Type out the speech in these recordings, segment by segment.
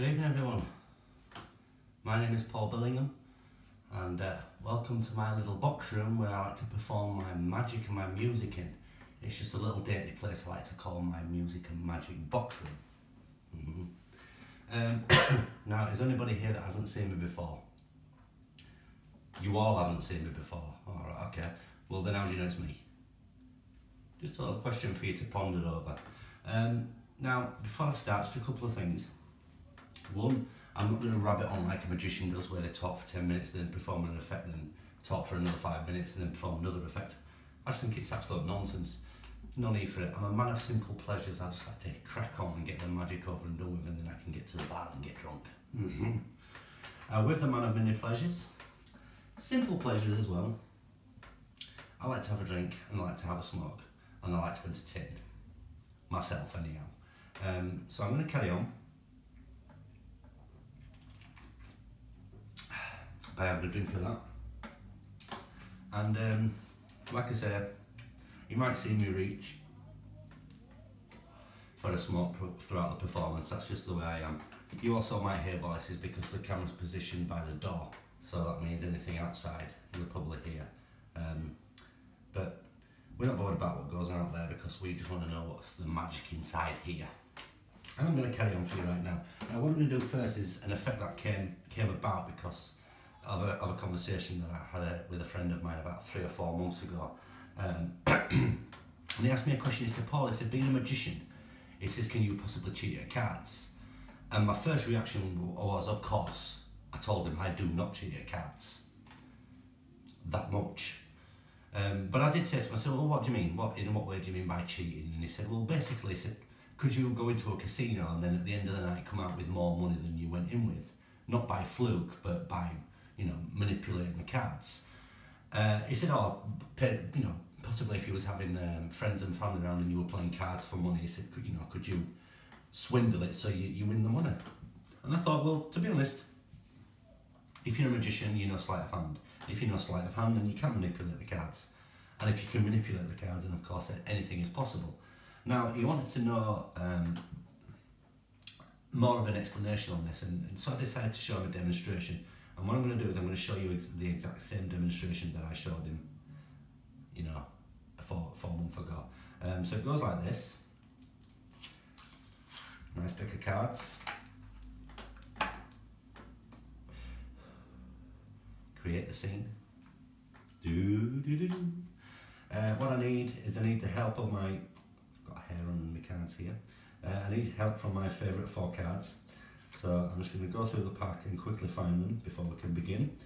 Good evening everyone, my name is Paul Billingham and welcome to my little box room where I like to perform my magic and my music in. It's just a little dainty place I like to call my music and magic box room. Now, is there anybody here that hasn't seen me before? You all haven't seen me before? Alright, okay. Well then how do you know it's me? Just a little question for you to ponder over. Now, before I start, just a couple of things. One, I'm not going to rabbit on like a magician does where they talk for 10 minutes, then perform an effect, then talk for another 5 minutes, and then perform another effect. I just think it's absolute nonsense. No need for it. I'm a man of simple pleasures. I just like to crack on and get the magic over and done with, and then I can get to the bar and get drunk. With the man of many pleasures, simple pleasures as well. I like to have a drink, and I like to have a smoke, and I like to entertain myself anyhow. So I'm going to carry on by having a drink of that. And like I said, you might see me reach for a smoke throughout the performance. That's just the way I am. You also might hear voices because the camera's positioned by the door, so that means anything outside you'll probably hear. But we're not bothered about what goes on out there because we just want to know what's the magic inside here. And I'm going to carry on for you right now. Now, what I'm going to do first is an effect that came about because of a conversation that I had with a friend of mine about 3 or 4 months ago. And he asked me a question. He said, Paul, he said, being a magician, he says, can you possibly cheat at cards? And my first reaction was, of course. I told him I do not cheat at cards that much. But I did say to him, I said, well, what do you mean? In what way do you mean by cheating? And he said, well, basically, he said, could you go into a casino and then at the end of the night come out with more money than you went in with? Not by fluke, but by, you know, manipulating the cards. He said, oh, you know, possibly if he was having friends and family around and you were playing cards for money, he said, could you swindle it so you win the money? And I thought, well, to be honest, if you're a magician, you know sleight of hand. If you know sleight of hand, then you can manipulate the cards. And if you can manipulate the cards, then of course anything is possible. Now, he wanted to know more of an explanation on this, and so I decided to show him a demonstration. And what I'm going to do is I'm going to show you the exact same demonstration that I showed him, you know, 4 months ago. So it goes like this. Nice deck of cards. Create the scene. What I need is I need the help of my, I've got hair on my cards here. I need help from my favourite 4 cards. So I'm just going to go through the pack and quickly find them before we can begin.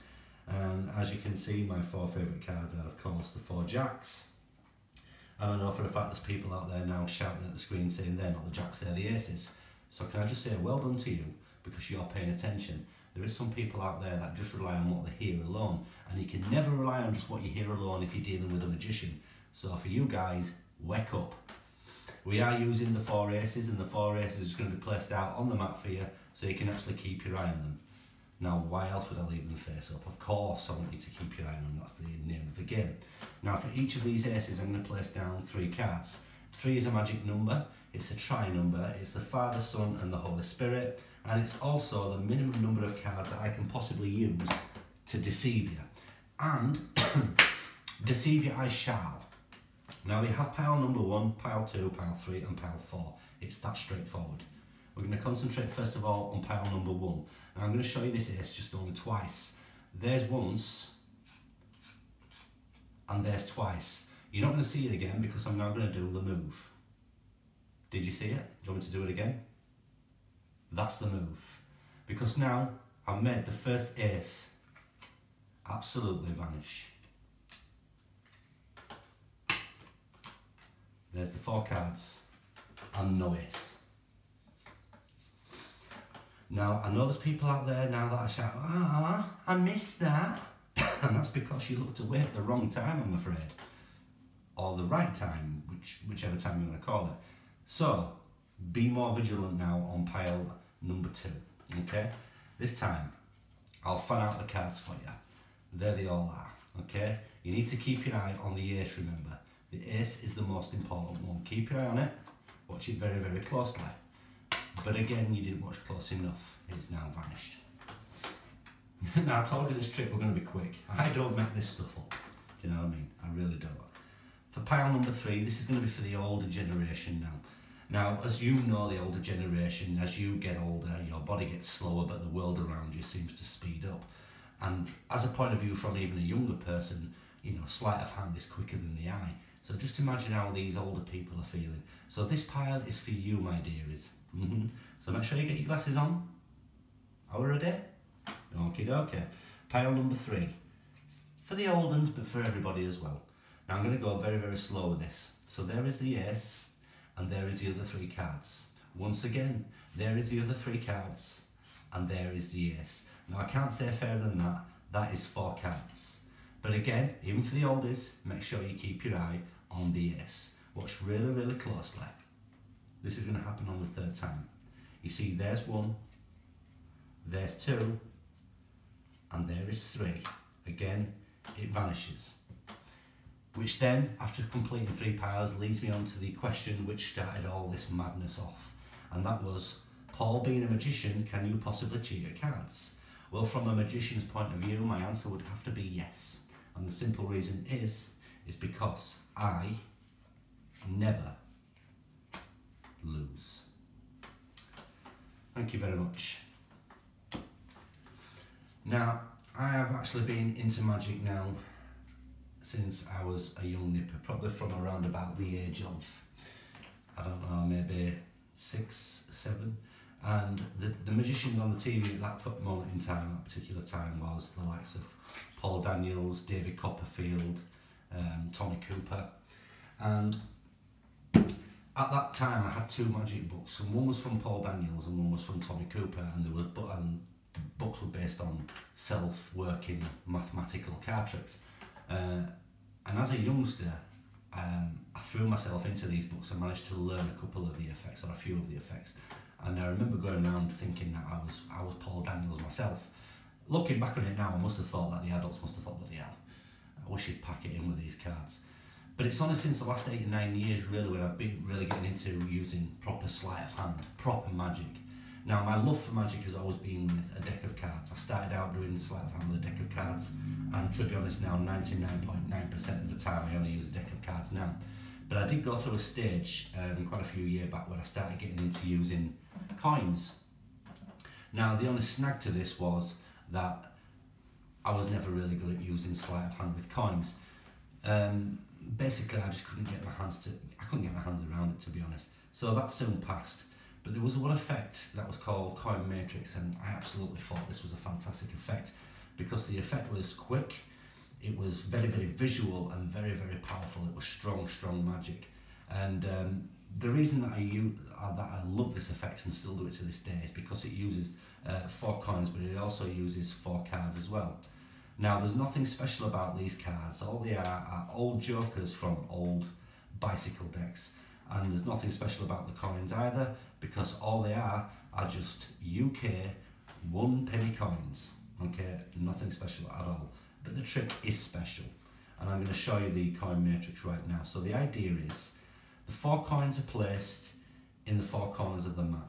And as you can see, my 4 favourite cards are of course the 4 jacks. And I know for a fact there's people out there now shouting at the screen saying they're not the jacks, they're the aces. So can I just say well done to you because you're paying attention. There is some people out there that just rely on what they hear alone, and you can never rely on just what you hear alone if you're dealing with a magician. So for you guys, wake up. We are using the 4 aces, and the 4 aces are going to be placed out on the mat for you so you can actually keep your eye on them. Now, why else would I leave them face up? Of course I want you to keep your eye on them, that's the name of the game. Now for each of these aces I'm going to place down 3 cards. 3 is a magic number, it's a tri number, it's the Father, Son and the Holy Spirit, and it's also the minimum number of cards that I can possibly use to deceive you. And deceive you I shall. Now we have pile number 1, pile 2, pile 3 and pile 4. It's that straightforward. We're going to concentrate first of all on pile number 1. Now I'm going to show you this ace just only twice. There's once and there's twice. You're not going to see it again because I'm now going to do the move. Did you see it? Do you want me to do it again? That's the move. Because now I've made the first ace absolutely vanish. There's the 4 cards and no ace. Now, I know there's people out there now that I shout, I missed that. And that's because you looked away at the wrong time, I'm afraid. Or the right time, whichever time you want to call it. So, be more vigilant now on pile number 2, okay? This time, I'll fan out the cards for you. There they all are, okay? You need to keep your eye on the ace, remember. The ace is the most important one. Keep your eye on it, watch it very, very closely. But again, you didn't watch close enough. It's now vanished. Now, I told you this trick we're going to be quick. I don't make this stuff up. Do you know what I mean? I really don't. For pile number 3, this is going to be for the older generation now. Now, as you know, the older generation, as you get older, your body gets slower, but the world around you seems to speed up. And as a point of view from even a younger person, you know, sleight of hand is quicker than the eye. So just imagine how these older people are feeling. So this pile is for you, my dearies. So make sure you get your glasses on. Are we ready? Okie dokie. Pile number 3. For the old ones, but for everybody as well. Now I'm going to go very, very slow with this. So there is the ace, and there is the other 3 cards. Once again, there is the other 3 cards, and there is the ace. Now I can't say fairer than that. That is 4 cards. But again, even for the oldies, make sure you keep your eye on the ace. Watch really, really closely. This is going to happen on the 3rd time. You see, there's 1, there's 2, and there is 3. Again, it vanishes. Which then, after completing 3 piles, leads me on to the question which started all this madness off. And that was, Paul, being a magician, can you possibly cheat at cards? Well, from a magician's point of view, my answer would have to be yes. And the simple reason is because I never lose. Thank you very much. Now, I have actually been into magic now since I was a young nipper, probably from around about the age of, I don't know, maybe 6, 7. And the magicians on the TV at that moment in time, that particular time, was the likes of Paul Daniels, David Copperfield, Tommy Cooper. And at that time I had 2 magic books, and one was from Paul Daniels and one was from Tommy Cooper, and the books were based on self-working mathematical card tricks. And as a youngster, I threw myself into these books and managed to learn a couple of the effects, or a few of the effects. And I remember going around thinking that I was Paul Daniels myself. Looking back on it now, I must have thought that the adults must have thought, bloody hell, I wish you'd pack it in with these cards. But it's only since the last 8 or 9 years really when I've been really getting into using proper sleight of hand, proper magic. Now, my love for magic has always been with a deck of cards. I started out doing sleight of hand with a deck of cards, and to be honest now, 99.9% of the time I only use a deck of cards now. But I did go through a stage quite a few years back when I started getting into using coins. Now, the only snag to this was that I was never really good at using sleight of hand with coins. Basically, I just couldn't get my hands around it, to be honest. So that soon passed. But there was one effect that was called Coin Matrix, and I absolutely thought this was a fantastic effect because the effect was quick, it was very, very visual and very, very powerful. It was strong, strong magic. And the reason that I love this effect and still do it to this day is because it uses 4 coins, but it also uses 4 cards as well. Now, there's nothing special about these cards. All they are old jokers from old bicycle decks. And there's nothing special about the coins either, because all they are just UK 1-penny coins. Okay, nothing special at all. But the trick is special. And I'm going to show you the coin matrix right now. So the idea is, the 4 coins are placed in the 4 corners of the mat.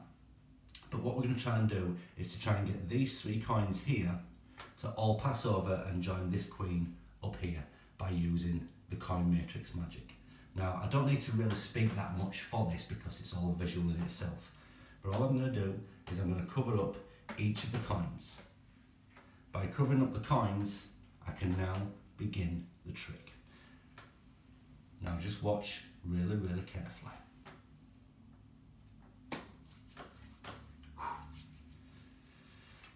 But what we're going to try and do is to try and get these 3 coins here to all pass over and join this queen up here by using the coin matrix magic. Now, I don't need to really speak that much for this because it's all visual in itself. But all I'm going to do is I'm going to cover up each of the coins. By covering up the coins, I can now begin the trick. Now just watch really, really carefully.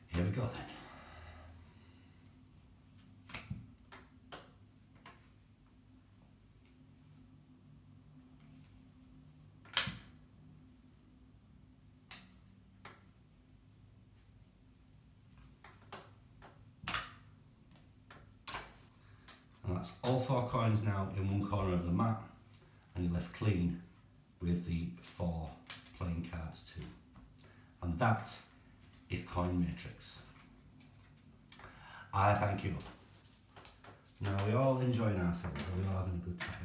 Here we go then. And that's all 4 coins now in one corner of the mat, and you're left clean with the 4 playing cards too. And that is Coin Matrix. I thank you. Now we're all enjoying ourselves, we're all having a good time.